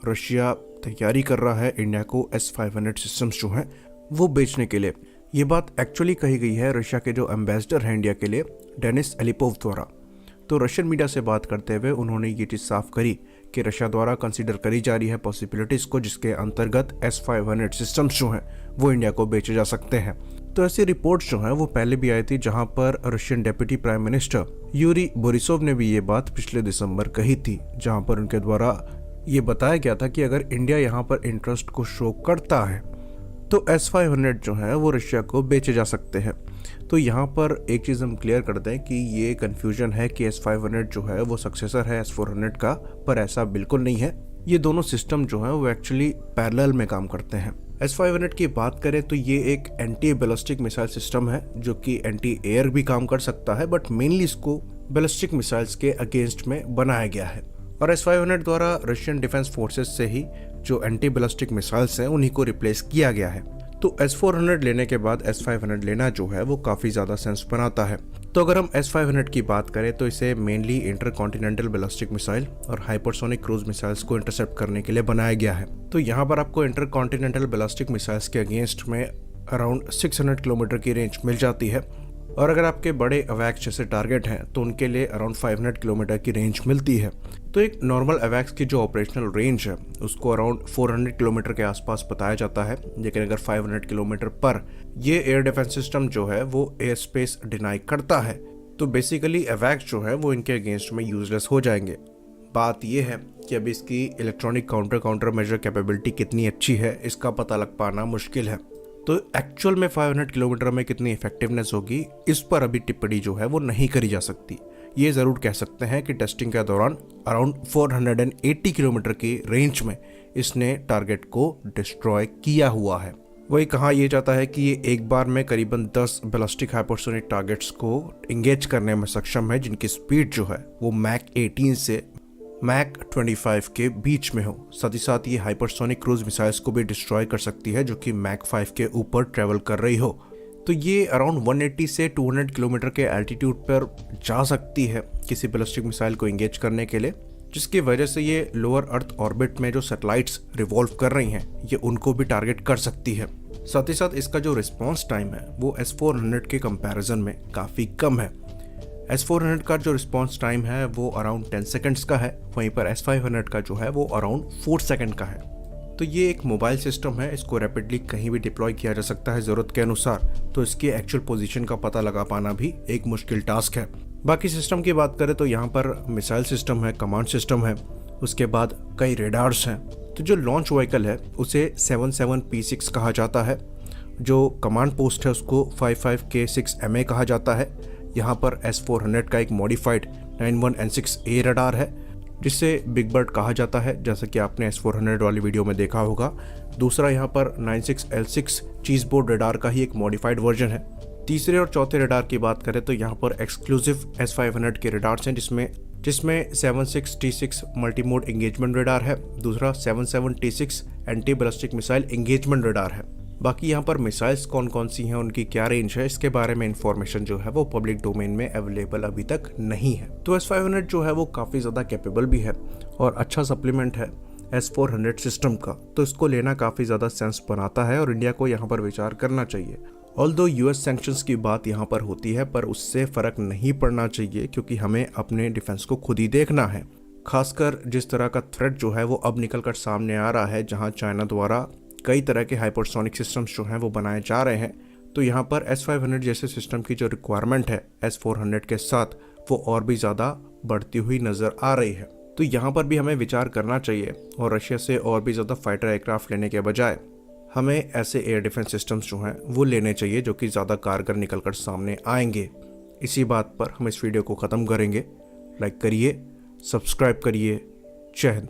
Russia तैयारी कर रहा है इंडिया को S-500 सिस्टम्स जो हैं वो बेचने के लिए। ये बात एक्चुअली कही गई है रशिया के जो एम्बेसडर हैं इंडिया के लिए, डेनिस एलिपोव द्वारा। तो रशियन मीडिया से बात करते हुए उन्होंने ये चीज़ साफ करी कि रशिया द्वारा कंसीडर करी जा रही है पॉसिबिलिटीज़ को, जिसके अंतर्गत S-500 सिस्टम्स जो हैं वो इंडिया को बेचे जा सकते हैं। तो ऐसी रिपोर्ट्स जो हैं वो पहले भी आई थी, जहां पर Russian deputy prime minister Yuri Borisov ने भी ये बात पिछले दिसंबर कही थी, जहां पर उनके द्वारा ये बताया गया था कि अगर इंडिया यहाँ पर इंटरेस्ट को शो करता है तो S-500 जो है वो रशिया को बेचे जा सकते हैं। तो यहाँ पर एक चीज़ हम क्लियर कर दें कि ये कन्फ्यूजन है कि S-500 जो है वो सक्सेसर है S-400 का, पर ऐसा बिल्कुल नहीं है। ये दोनों सिस्टम जो हैं वो एक्चुअली पैरेलल में काम करते हैं। S-500 की बात करें तो ये एक एंटी बैलिस्टिक मिसाइल सिस्टम है जो कि एंटी एयर भी काम कर सकता है, बट मेनली इसको बैलिस्टिक मिसाइल्स के अगेंस्ट में बनाया गया है। और S-500 द्वारा रशियन डिफेंस फोर्सेस से ही जो एंटी बैलिस्टिक मिसाइल्स हैं उन्हीं को रिप्लेस किया गया है। तो S-400 लेने के बाद S-500 लेना जो है वो काफ़ी ज़्यादा सेंस बनाता है। तो अगर हम S-500 की बात करें तो इसे मेनली इंटरकॉन्टिनेंटल बैलिस्टिक मिसाइल और हाइपरसोनिक क्रूज मिसाइल्स को इंटरसेप्ट करने के लिए बनाया गया है। तो यहाँ पर आपको इंटरकॉन्टिनेंटल बैलिस्टिक मिसाइल्स के अगेंस्ट में अराउंड 600 किलोमीटर की रेंज मिल जाती है, और अगर आपके बड़े अवैक्स जैसे टारगेट हैं तो उनके लिए अराउंड 500 किलोमीटर की रेंज मिलती है। तो एक नॉर्मल अवैक्स की जो ऑपरेशनल रेंज है उसको अराउंड 400 किलोमीटर के आसपास बताया जाता है, लेकिन अगर 500 किलोमीटर पर ये एयर डिफेंस सिस्टम जो है वो एयर स्पेस डिनाई करता है तो बेसिकली अवैक्स जो है वो इनके अगेंस्ट में यूजलेस हो जाएंगे। बात यह है कि अभी इसकी इलेक्ट्रॉनिक काउंटर मेजर कैपेबिलिटी कितनी अच्छी है इसका पता लग पाना मुश्किल है। तो एक्चुअल में 500 किलोमीटर में कितनी इफेक्टिवनेस होगी इस पर अभी टिप्पणी जो है वो नहीं करी जा सकती। ये ज़रूर कह सकते हैं कि टेस्टिंग के दौरान अराउंड 480 किलोमीटर की रेंज में इसने टारगेट को डिस्ट्रॉय किया हुआ है। वही कहा यह जाता है कि ये एक बार में करीबन 10 बैलिस्टिक हाइपरसोनिक टारगेट्स को इंगेज करने में सक्षम है, जिनकी स्पीड जो है वो मैक 18 से मैक 25 के बीच में हो। साथ ही साथ ये हाइपरसोनिक क्रूज मिसाइल्स को भी डिस्ट्रॉय कर सकती है जो कि मैक 5 के ऊपर ट्रेवल कर रही हो। तो ये अराउंड 180 से 200 किलोमीटर के एल्टीट्यूड पर जा सकती है किसी बैलिस्टिक मिसाइल को एंगेज करने के लिए, जिसकी वजह से ये लोअर अर्थ ऑर्बिट में जो सैटेलाइट्स रिवॉल्व कर रही हैं ये उनको भी टारगेट कर सकती है। साथ ही साथ इसका जो रिस्पॉन्स टाइम है वो S-400 के कंपैरिजन में काफ़ी कम है। S-400 का जो रिस्पॉन्स टाइम है वो अराउंड 10 सेकंड्स का है, वहीं पर S-500 का जो है वो अराउंड 4 सेकंड का है। तो ये एक मोबाइल सिस्टम है, इसको रैपिडली कहीं भी डिप्लॉय किया जा सकता है ज़रूरत के अनुसार, तो इसकी एक्चुअल पोजीशन का पता लगा पाना भी एक मुश्किल टास्क है। बाकी सिस्टम की बात करें तो यहाँ पर मिसाइल सिस्टम है, कमांड सिस्टम है, उसके बाद कई रेडार्स हैं। तो जो लॉन्च व्हीकल है उसे 77P6 कहा जाता है, जो कमांड पोस्ट है उसको 55K6MA कहा जाता है। यहाँ पर S-400 का एक मॉडिफाइड 91N6A रडार है जिसे बिग बर्ड कहा जाता है, जैसा कि आपने S-400 वाली वीडियो में देखा होगा। दूसरा यहाँ पर 96L6 चीज बोर्ड रडार का ही एक मॉडिफाइड वर्जन है। तीसरे और चौथे रडार की बात करें तो यहाँ पर एक्सक्लूसिव S-500 के रडार्स हैं, जिसमें 76T6 मल्टीमोड एंगेजमेंट रडार है, दूसरा 77T6 anti ballistic missile engagement radar है। बाकी यहाँ पर मिसाइल्स कौन कौन सी हैं, उनकी क्या रेंज है, इसके बारे में इंफॉर्मेशन जो है वो पब्लिक डोमेन में अवेलेबल अभी तक नहीं है। तो S-500 जो है वो काफ़ी ज़्यादा कैपेबल भी है और अच्छा सप्लीमेंट है S-400 सिस्टम का, तो इसको लेना काफ़ी ज़्यादा सेंस बनाता है और इंडिया को यहाँ पर विचार करना चाहिए। ऑल्दो US सैंक्शंस की बात यहाँ पर होती है, पर उससे फ़र्क नहीं पड़ना चाहिए क्योंकि हमें अपने डिफेंस को खुद ही देखना है। खासकर जिस तरह का थ्रेट जो है वो अब निकल कर सामने आ रहा है, जहाँ चाइना द्वारा कई तरह के हाइपरसोनिक सिस्टम्स जो हैं वो बनाए जा रहे हैं, तो यहाँ पर S-500 जैसे सिस्टम की जो रिक्वायरमेंट है S-400 के साथ वो और भी ज़्यादा बढ़ती हुई नज़र आ रही है। तो यहाँ पर भी हमें विचार करना चाहिए और रशिया से और भी ज़्यादा फाइटर एयरक्राफ्ट लेने के बजाय हमें ऐसे एयर डिफेंस सिस्टम्स जो हैं वो लेने चाहिए जो कि ज़्यादा कारगर निकल कर सामने आएंगे। इसी बात पर हम इस वीडियो को ख़त्म करेंगे। लाइक करिए, सब्सक्राइब करिए। जय हिंद।